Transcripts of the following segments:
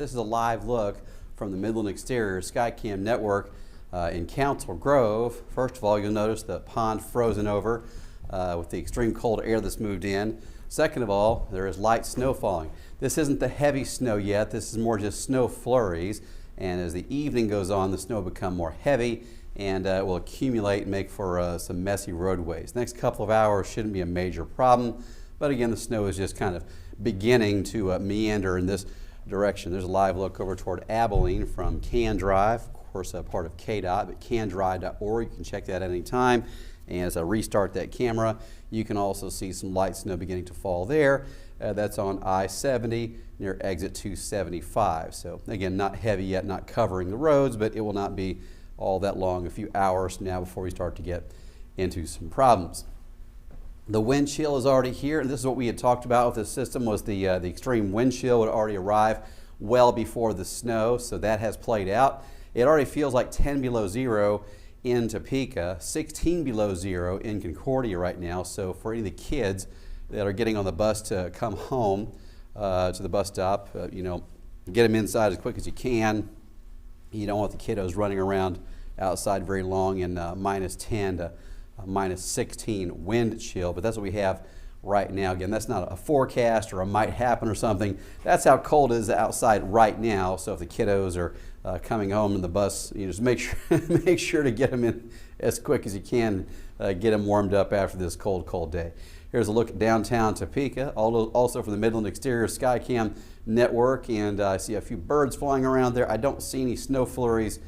This is a live look from the Midland Exterior Skycam network in Council Grove. First of all, you'll notice the pond frozen over with the extreme cold air that's moved in. Second of all, there is light snow falling. This isn't the heavy snow yet. This is more just snow flurries. And as the evening goes on, the snow will become more heavy and will accumulate and make for some messy roadways. Next couple of hours shouldn't be a major problem. But again, the snow is just kind of beginning to meander in this direction. There's a live look over toward Abilene from Can Drive, of course part of KDOT, but candrive.org. You can check that at any time. And as I restart that camera, you can also see some light snow beginning to fall there. That's on I-70 near exit 275. So again, not heavy yet, not covering the roads, but it will not be all that long, a few hours now before we start to get into some problems. The wind chill is already here, and this is what we had talked about with this system, was the extreme wind chill would already arrive well before the snow, so that has played out. It already feels like 10 below zero in Topeka, 16 below zero in Concordia right now, so for any of the kids that are getting on the bus to come home to the bus stop, get them inside as quick as you can. You don't want the kiddos running around outside very long in minus 10 to minus 16 wind chill, but that's what we have right now. Again, that's not a forecast or a might happen or something. That's how cold it is outside right now. So if the kiddos are coming home in the bus, just make sure to get them in as quick as you can, get them warmed up after this cold day. Here's a look at downtown Topeka, also from the Midland Exterior Skycam network, and I see a few birds flying around there. I don't see any snow flurries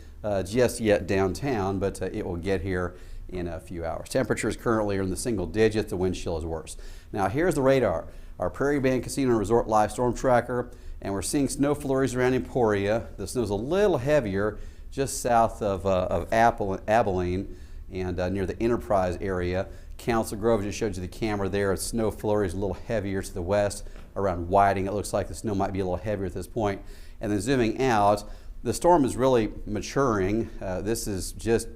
just yet downtown, but it will get here in a few hours. Temperatures currently are in the single digits. The wind chill is worse. Now here's the radar, our Prairie Band Casino and Resort live storm tracker, and we're seeing snow flurries around Emporia. The snow's a little heavier just south of Abilene and near the Enterprise area. Council Grove, just showed you the camera there. Snow flurries a little heavier to the west around Whiting. It looks like the snow might be a little heavier at this point. And then zooming out, the storm is really maturing. This is just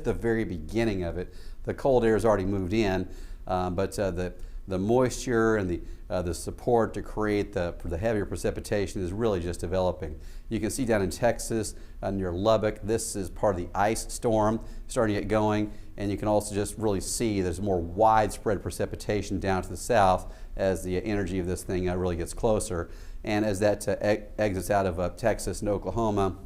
the very beginning of it. The cold air has already moved in, but the moisture and the support to create the heavier precipitation is really just developing. You can see down in Texas near Lubbock, this is part of the ice storm starting to get going, and you can also just really see there's more widespread precipitation down to the south as the energy of this thing really gets closer. And as that exits out of Texas and Oklahoma,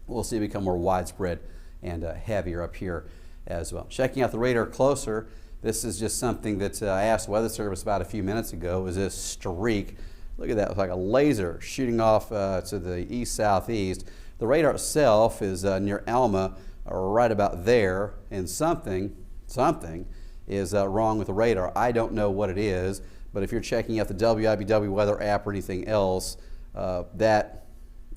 we'll see it become more widespread and heavier up here as well. Checking out the radar closer, this is just something that I asked the Weather Service about a few minutes ago. Is this streak? Look at that, it's like a laser shooting off to the east-southeast. The radar itself is near Alma, right about there, and something is wrong with the radar. I don't know what it is, but if you're checking out the WIBW weather app or anything else,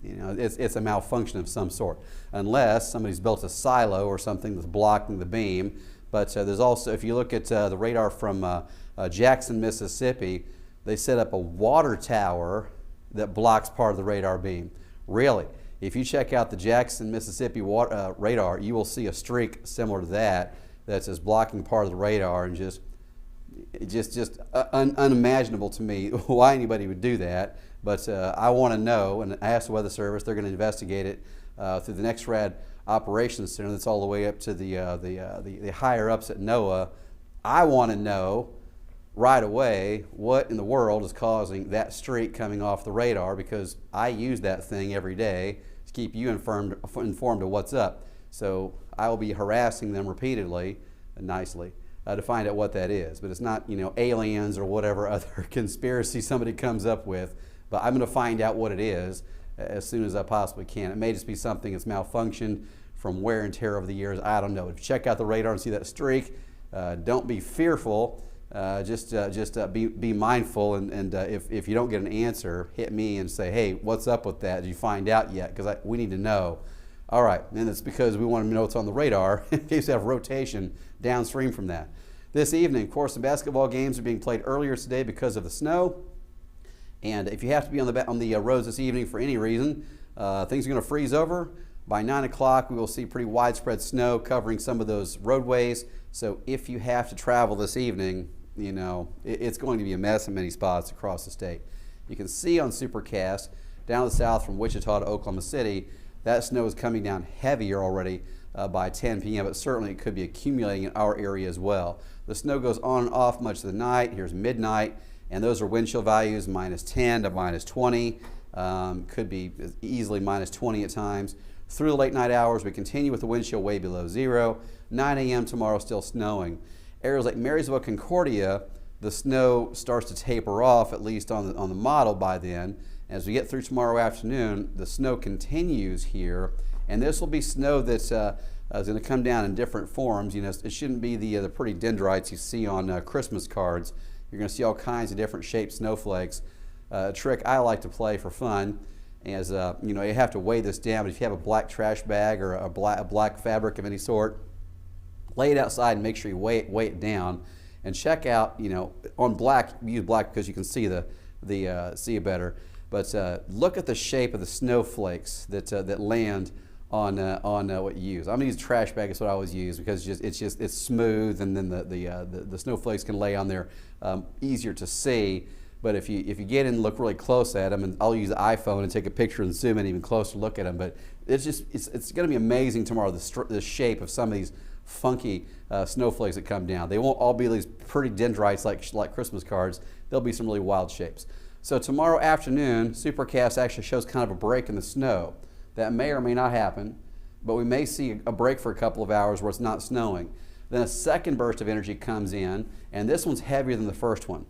it's a malfunction of some sort, unless somebody's built a silo or something that's blocking the beam. But there's also, if you look at the radar from Jackson, Mississippi, they set up a water tower that blocks part of the radar beam. Really, if you check out the Jackson, Mississippi radar, you will see a streak similar to that that's just blocking part of the radar, and just unimaginable to me why anybody would do that. But I want to know, and I asked the Weather Service. They're going to investigate it through the NextRad Operations Center that's all the way up to the higher ups at NOAA. I want to know right away what in the world is causing that streak coming off the radar, because I use that thing every day to keep you informed of what's up. So I will be harassing them repeatedly and nicely to find out what that is. But it's not, aliens or whatever other conspiracy somebody comes up with. But I'm going to find out what it is as soon as I possibly can. It may just be something that's malfunctioned from wear and tear over the years. I don't know. If you check out the radar and see that streak, don't be fearful. Just be mindful. And if you don't get an answer, hit me and say, hey, what's up with that? Did you find out yet? Because we need to know. All right, and it's because we want to know what's on the radar in case you have rotation downstream from that. This evening, of course, the basketball games are being played earlier today because of the snow. And if you have to be on the roads this evening for any reason, things are going to freeze over. By 9 o'clock, we will see pretty widespread snow covering some of those roadways. So if you have to travel this evening, it's going to be a mess in many spots across the state. You can see on Supercast down to the south from Wichita to Oklahoma City, that snow is coming down heavier already by 10 p.m., but certainly it could be accumulating in our area as well. The snow goes on and off much of the night. Here's midnight, and those are wind chill values -10 to -20. Could be easily -20 at times. Through the late night hours, we continue with the wind chill way below zero. 9 a.m. tomorrow, still snowing. Areas like Marysville, Concordia, the snow starts to taper off, at least on the model by then. As we get through tomorrow afternoon, the snow continues here, and this will be snow that's is going to come down in different forms. You know, it shouldn't be the pretty dendrites you see on Christmas cards. You're going to see all kinds of different shaped snowflakes. A trick I like to play for fun is, you know, you have to weigh this down, but if you have a black trash bag or a black fabric of any sort, lay it outside and make sure you weigh it down, and check out, you know, on black, use black because you can see see it better. But look at the shape of the snowflakes that land on what you use. I'm gonna use a trash bag. Is what I always use because it's smooth, and then the snowflakes can lay on there easier to see. But if you get in and look really close at them, and I'll use the iPhone and take a picture and zoom in even closer, look at them. But it's going to be amazing tomorrow, the shape of some of these funky snowflakes that come down. They won't all be these pretty dendrites like Christmas cards. There'll be some really wild shapes. So tomorrow afternoon, Supercast actually shows kind of a break in the snow. That may or may not happen, but we may see a break for a couple of hours where it's not snowing. Then a second burst of energy comes in, and this one's heavier than the first one.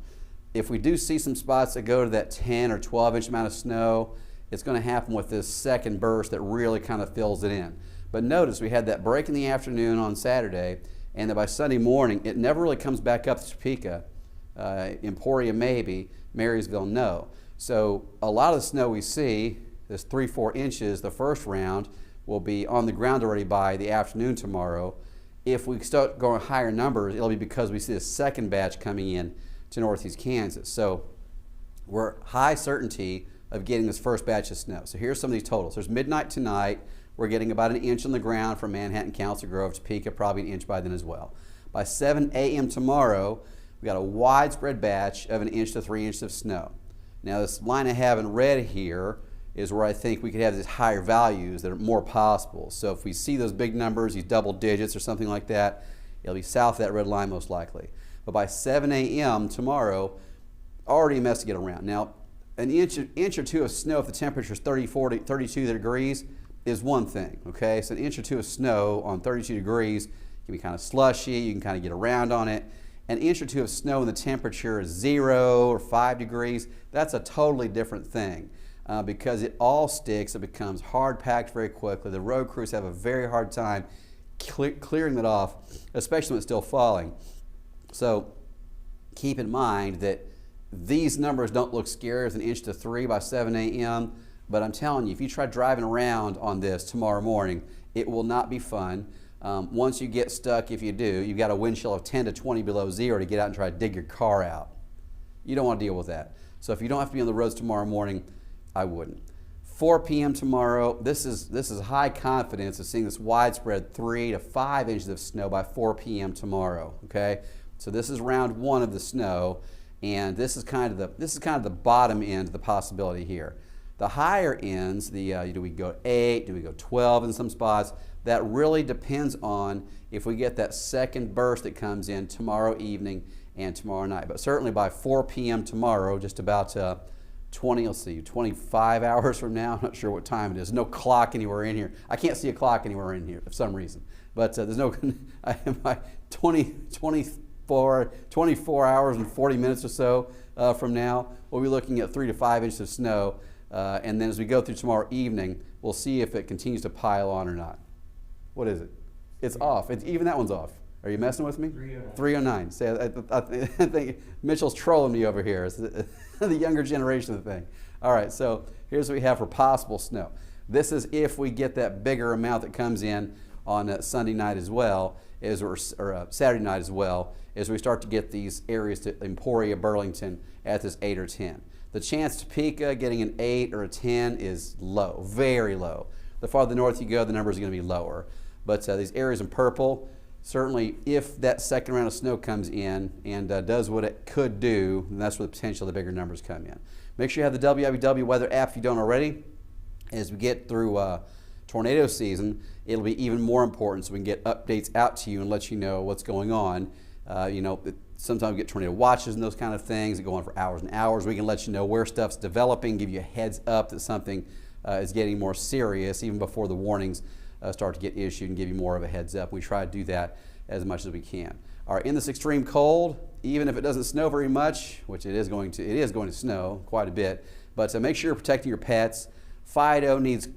If we do see some spots that go to that 10 or 12 inch amount of snow, it's going to happen with this second burst that really kind of fills it in. But notice we had that break in the afternoon on Saturday, and that by Sunday morning, it never really comes back up to Topeka. Emporia maybe, Marysville no. So a lot of the snow we see, this 3-4 inches, the first round, will be on the ground already by the afternoon tomorrow. If we start going higher numbers, it'll be because we see a second batch coming in to northeast Kansas. So we're high certainty of getting this first batch of snow. So here's some of these totals. There's midnight tonight. We're getting about 1 inch on the ground from Manhattan, Council Grove, Topeka, probably 1 inch by then as well. By 7 a.m. tomorrow, we got a widespread batch of 1 inch to 3 inches of snow. Now this line I have in red here is where I think we could have these higher values that are more possible. So if we see those big numbers, these double digits or something like that, it'll be south of that red line most likely. But by 7 a.m. tomorrow, already a mess to get around. Now, an inch or two of snow if the temperature is 30, 40, 32 degrees is one thing, okay? So an inch or two of snow on 32 degrees can be kind of slushy, you can kind of get around on it. An inch or two of snow when the temperature is 0 or 5 degrees, that's a totally different thing because it all sticks, it becomes hard packed very quickly. The road crews have a very hard time clearing that off, especially when it's still falling. So keep in mind that these numbers don't look scary as 1 inch to 3 by 7 a.m., but I'm telling you, if you try driving around on this tomorrow morning, it will not be fun. Once you get stuck, if you do, you've got a wind chill of 10 to 20 below zero to get out and try to dig your car out. You don't want to deal with that. So if you don't have to be on the roads tomorrow morning, I wouldn't. 4 p.m. tomorrow, this is high confidence of seeing this widespread 3 to 5 inches of snow by 4 p.m. tomorrow, okay? So this is round one of the snow, and this is kind of the bottom end of the possibility here. The higher ends, do we go 8, do we go 12 in some spots? That really depends on if we get that second burst that comes in tomorrow evening and tomorrow night. But certainly by 4 p.m. tomorrow, just about 25 hours from now, I'm not sure what time it is. No clock anywhere in here. I can't see a clock anywhere in here for some reason. But there's no, I have my 24 hours and 40 minutes or so from now, we'll be looking at 3 to 5 inches of snow. And then as we go through tomorrow evening, we'll see if it continues to pile on or not. What is it? It's off. Even that one's off. Are you messing with me? 309. 309. See, I think Mitchell's trolling me over here. It's the younger generation of the thing. All right, so here's what we have for possible snow. This is if we get that bigger amount that comes in on Sunday night as well, or Saturday night as well, as we start to get these areas to Emporia, Burlington at this 8 or 10. The chance Topeka getting an 8 or a 10 is low, very low. The farther north you go, the numbers are going to be lower. But these areas in purple, certainly if that second round of snow comes in and does what it could do, then that's where the potential of the bigger numbers come in. Make sure you have the WIBW weather app if you don't already. As we get through tornado season, it'll be even more important so we can get updates out to you and let you know what's going on. Sometimes we get tornado watches and those kind of things that go on for hours and hours. We can let you know where stuff's developing, give you a heads up that something is getting more serious even before the warnings start to get issued, and give you more of a heads up. We try to do that as much as we can. All right, in this extreme cold, even if it doesn't snow very much, which it is going to snow quite a bit, but make sure you're protecting your pets. Fido needs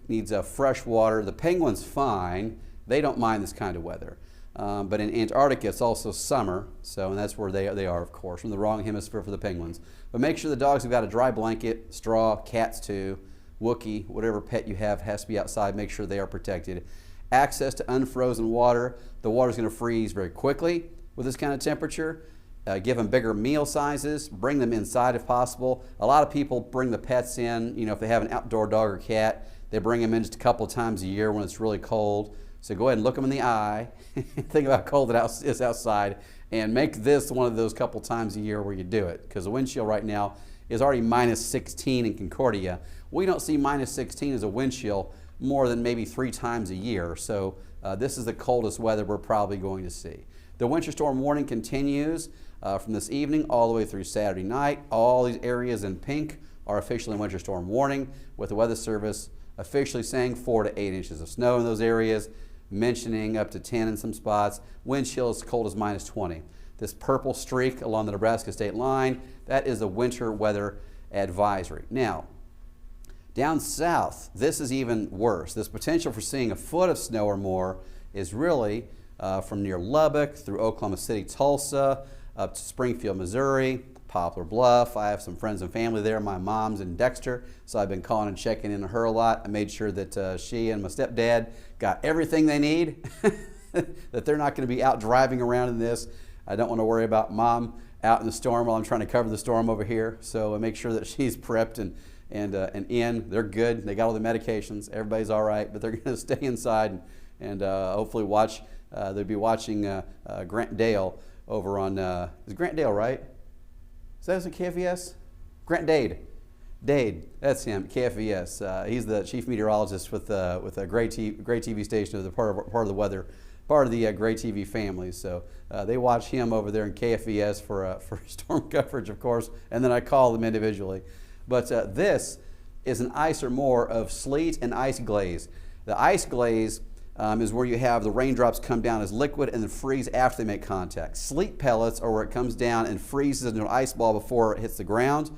fresh water. The penguin's fine. They don't mind this kind of weather. But in Antarctica, it's also summer, and that's where they are, of course, from the wrong hemisphere for the penguins. But make sure the dogs have got a dry blanket, straw, cats too, Wookie, whatever pet you have has to be outside. Make sure they are protected. Access to unfrozen water. The water's going to freeze very quickly with this kind of temperature. Give them bigger meal sizes. Bring them inside if possible. A lot of people bring the pets in, if they have an outdoor dog or cat, they bring them in just a couple of times a year when it's really cold. So go ahead and look them in the eye, think about how cold it is outside, and make this one of those couple times a year where you do it, because the wind chill right now is already minus 16 in Concordia. We don't see minus 16 as a wind chill more than maybe 3 times a year, so this is the coldest weather we're probably going to see. The winter storm warning continues from this evening all the way through Saturday night. All these areas in pink are officially in winter storm warning, with the Weather Service officially saying 4 to 8 inches of snow in those areas, mentioning up to 10 in some spots. Wind chill as cold as minus 20. This purple streak along the Nebraska state line, that is a winter weather advisory. Now, down south, this is even worse. This potential for seeing a foot of snow or more is really from near Lubbock through Oklahoma City, Tulsa, up to Springfield, Missouri, Poplar Bluff. I have some friends and family there. My mom's in Dexter, so I've been calling and checking in on her a lot. I made sure that she and my stepdad got everything they need, that they're not going to be out driving around in this. I don't want to worry about mom out in the storm while I'm trying to cover the storm over here. So I make sure that she's prepped and in. They're good. They got all the medications. Everybody's all right, but they're going to stay inside and hopefully watch. They'll be watching Grant Dale over on, is Grant Dale right? Is that a KFVS? Grant Dade, that's him, KFVS. He's the chief meteorologist with a great TV station of the part of the weather, part of the Gray TV family. So they watch him over there in KFVS for storm coverage, of course, and then I call them individually. But this is an ice or more of sleet and ice glaze. The ice glaze is where you have the raindrops come down as liquid and then freeze after they make contact. Sleet pellets are where it comes down and freezes into an ice ball before it hits the ground,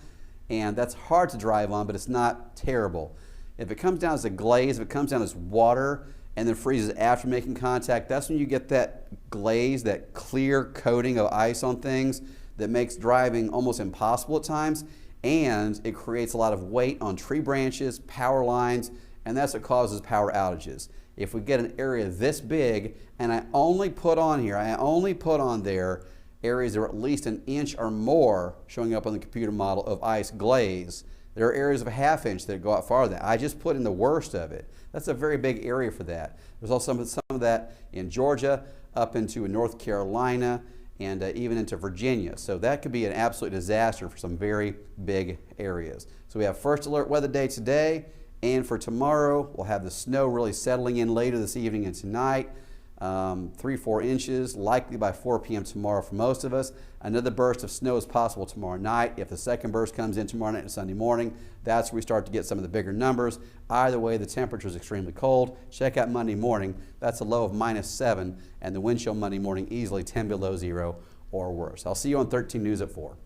and that's hard to drive on, but it's not terrible. If it comes down as a glaze, if it comes down as water and then freezes after making contact, that's when you get that glaze, that clear coating of ice on things that makes driving almost impossible at times, and it creates a lot of weight on tree branches, power lines, and that's what causes power outages. If we get an area this big, and I only put on there areas that are at least an inch or more showing up on the computer model of ice glaze. There are areas of a ½ inch that go out farther. I just put in the worst of it. That's a very big area for that. There's also some of that in Georgia, up into North Carolina, and even into Virginia. So that could be an absolute disaster for some very big areas. So we have first alert weather day today. And for tomorrow, we'll have the snow really settling in later this evening and tonight. 3-4 inches, likely by 4 p.m. tomorrow for most of us. Another burst of snow is possible tomorrow night. If the second burst comes in tomorrow night and Sunday morning, that's where we start to get some of the bigger numbers. Either way, the temperature is extremely cold. Check out Monday morning. That's a low of -7, and the wind chill Monday morning easily 10 below 0 or worse. I'll see you on 13 News at 4.